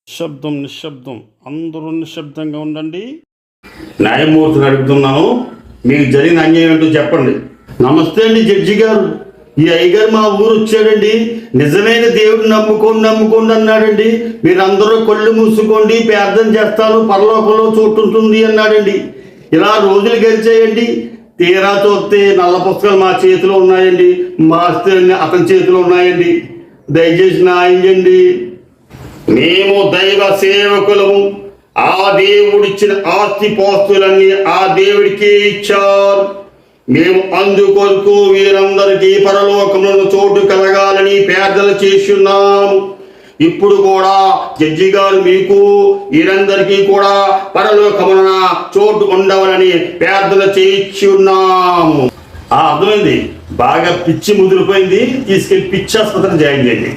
నిశ్శబ్దం నిశ్శబ్దం అందరూ నిశ్శబ్దంగా ఉండండి. న్యాయమూర్తిని అడుగుతున్నాను, మీకు జరిగిన అన్యాయం ఏంటో చెప్పండి. నమస్తే అండి జడ్జి గారు, ఈ అయ్యగారు మా ఊరు వచ్చాడండి. నిజమైన దేవుడిని నమ్ముకోండి అన్నాడండి. మీరందరూ కళ్ళు మూసుకోండి, ప్రార్థన చేస్తాను, పరలోకంలో చోటు ఉంటుంది అన్నాడండి. ఇలా రోజులు గడిచాయండి. తీరా చూస్తే నల్ల పుస్తకాలు మా చేతిలో ఉన్నాయండి, మా ఆస్తులన్నీ అతని చేతిలో ఉన్నాయండి. దయచేసి న్యాయం చేయండి. మేము దైవ సేవకులము. ఆ దేవుడిచ్చిన ఆస్తి పాస్తులన్నీ ఆ దేవుడికి ఇచ్చారు. మేము అందుకొరకు వీరందరికీ పరలోకములను చోటు కలగాలని ప్రార్థన చేస్తున్నాము. ఇప్పుడు కూడా జడ్జి గారు మీకు వీరందరికీ కూడా పరలోకమున చోటు ఉండవాలని ప్రార్థన చేయించున్నాము. అర్థమైంది? బాగా పిచ్చి ముదిరిపోయింది, తీసుకెళ్లి పిచ్చి ఆసుపత్రిని జాయిన్ చేయండి.